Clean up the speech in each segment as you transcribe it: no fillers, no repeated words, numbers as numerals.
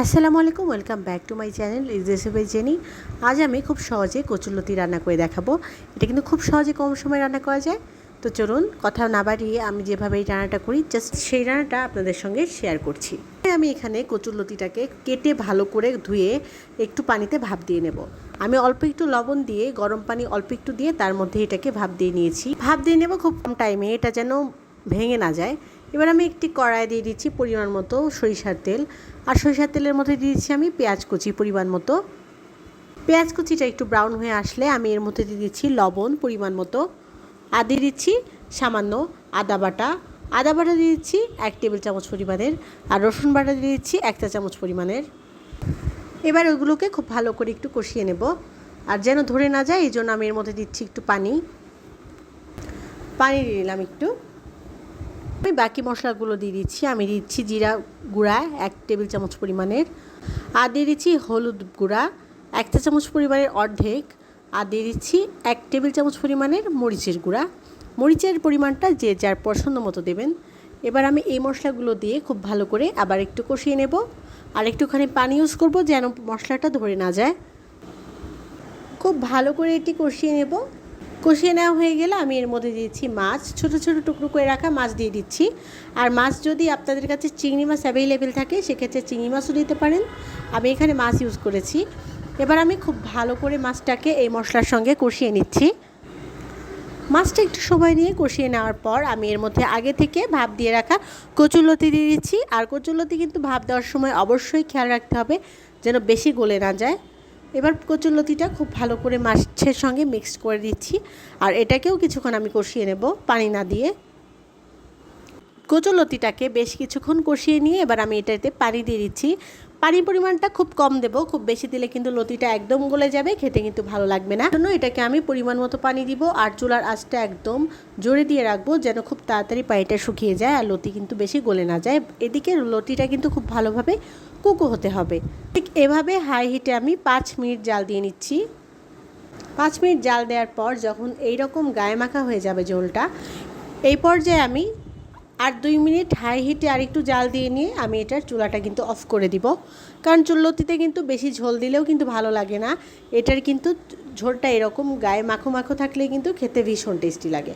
আসসালামু আলাইকুম, welcome back to my channel is recipe jenny. আজ আমি খুব সহজে কচুরলতি রান্না করে দেখাবো। এটা কিন্তু খুব সহজে কম সময়ে রান্না করা যায়। তো চলুন কথা না বাড়িয়ে আমি যেভাবে এই রান্নাটা করি জাস্ট সেই রান্নাটা আপনাদের সঙ্গে শেয়ার করছি। আমি এখানে কচুরলতিটাকে কেটে ভালো করে ধুয়ে একটু পানিতে ভাপ দিয়ে নেব। আমি অল্প একটু লবণ দিয়ে গরম পানি অল্প একটু দিয়ে তার মধ্যে এটাকে ভাপ দিয়ে নিয়েছি। ভাপ দিয়ে নেব খুব কম টাইমে, এটা যেন ভেঙে না যায়। এবার আমি একটি কড়াই দিয়ে দিচ্ছি পরিমাণ মতো সরিষার তেল, আর সরিষার তেলের মধ্যে দিয়ে দিচ্ছি আমি পেঁয়াজ কুচি পরিমাণ মতো। পেঁয়াজ কুচিটা একটু ব্রাউন হয়ে আসলে আমি এর মধ্যে দিয়ে দিচ্ছি লবণ পরিমাণ মতো, আর দিয়ে দিচ্ছি সামান্য আদা বাটা। আদা বাটা দিয়ে দিচ্ছি 1 টেবিল চামচ পরিমাণের, আর রসুন বাটা দিয়ে দিচ্ছি 1 চা চামচ পরিমাণের। এবার ওইগুলোকে খুব ভালো করে একটু কষিয়ে নেব, আর যেন ধরে না যায় এই জন্য আমি এর মধ্যে দিচ্ছি একটু পানি দিয়ে দিলাম একটু। আমি বাকি মশলাগুলো দিয়ে দিচ্ছি। আমি দিচ্ছি জিরা গুঁড়া 1 টেবিল চামচ পরিমাণের, আর দিয়ে দিচ্ছি হলুদ গুঁড়া 1 চা চামচ পরিমাণের অর্ধেক, আর দিয়ে দিচ্ছি 1 টেবিল চামচ পরিমাণের মরিচের গুঁড়া। মরিচের পরিমাণটা যে যার পছন্দ মতো দেবেন। এবার আমি এই মশলাগুলো দিয়ে খুব ভালো করে আবার একটু কষিয়ে নেব, আর একটুখানি পানি ইউজ করব যেন মশলাটা ধরে না যায়। খুব ভালো করে এটি কষিয়ে নেব। কষিয়ে নেওয়া হয়ে গেলে আমি এর মধ্যে দিয়েছি মাছ, ছোট ছোট টুকরো করে রাখা মাছ দিয়ে দিচ্ছি। আর মাছ যদি আপনাদের কাছে চিংড়ি মাছ অ্যাভেলেবেল থাকে সেক্ষেত্রে চিংড়ি মাছও দিতে পারেন। আমি এখানে মাছ ইউজ করেছি। এবার আমি খুব ভালো করে মাছটাকে এই মশলার সঙ্গে কষিয়ে নিচ্ছি। মাছটা একটু সময় নিয়ে কষিয়ে নেওয়ার পর আমি এর মধ্যে আগে থেকে ভাপ দিয়ে রাখা কচুরলতি দিয়ে দিচ্ছি। আর কচুরলতি কিন্তু ভাপ দেওয়ার সময় অবশ্যই খেয়াল রাখতে হবে যেন বেশি গলে না যায়। এবার কচুরলতিটা খুব ভালো করে মাছের সঙ্গে মিক্স করে দিচ্ছি, আর এটাকেও কিছুক্ষণ আমি কষিয়ে নেব পানি না দিয়ে। কচুরলতিটাকে বেশ কিছুক্ষণ কষিয়ে নিয়ে এবার আমি এটাতে পানি দিয়ে দিচ্ছি। পানির পরিমাণটা খুব কম দেব, খুব বেশি দিলে কিন্তু লতিটা একদম গলে যাবে, খেতে কিন্তু ভালো লাগবে না। জন্য এটাকে আমি পরিমাণ মতো পানি দিব, আর চুলার আঁচটা একদম জোরে দিয়ে রাখবো যেন খুব তাড়াতাড়ি পানিটা শুকিয়ে যায় আর লতি কিন্তু বেশি গলে না যায়। এদিকে লতিটা কিন্তু খুব ভালোভাবে কুকও হতে হবে। ঠিক এভাবে হাই হিটে আমি 5 মিনিট জাল দিয়ে নিচ্ছি। 5 মিনিট জাল দেওয়ার পর যখন এইরকম গায়ে মাখা হয়ে যাবে ঝোলটা, এই পর্যায়ে আমি আর 2 মিনিট হাই হিটে আরেকটু জাল দিয়ে নিয়ে আমি এটার চুলাটা কিন্তু অফ করে দিব। কারণ চুল্লতিতে কিন্তু বেশি ঝোল দিলেও কিন্তু ভালো লাগে না। এটার কিন্তু ঝোলটা এরকম গায়ে মাখো মাখো থাকলে কিন্তু খেতে ভীষণ টেস্টি লাগে।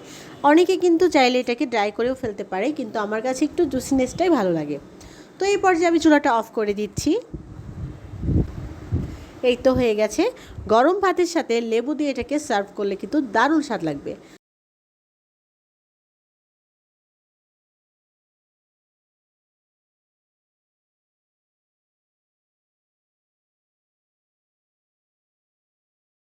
অনেকে কিন্তু চাইলে এটাকে ড্রাই করেও ফেলতে পারে, কিন্তু আমার কাছে একটু জুসিনেসটাই ভালো লাগে। তো এই পর্যায়ে আমি চুলাটা অফ করে দিচ্ছি। এই তো হয়ে গেছে। গরম ভাতের সাথে লেবু দিয়ে এটাকে সার্ভ করলে কিন্তু দারুণ স্বাদ লাগবে।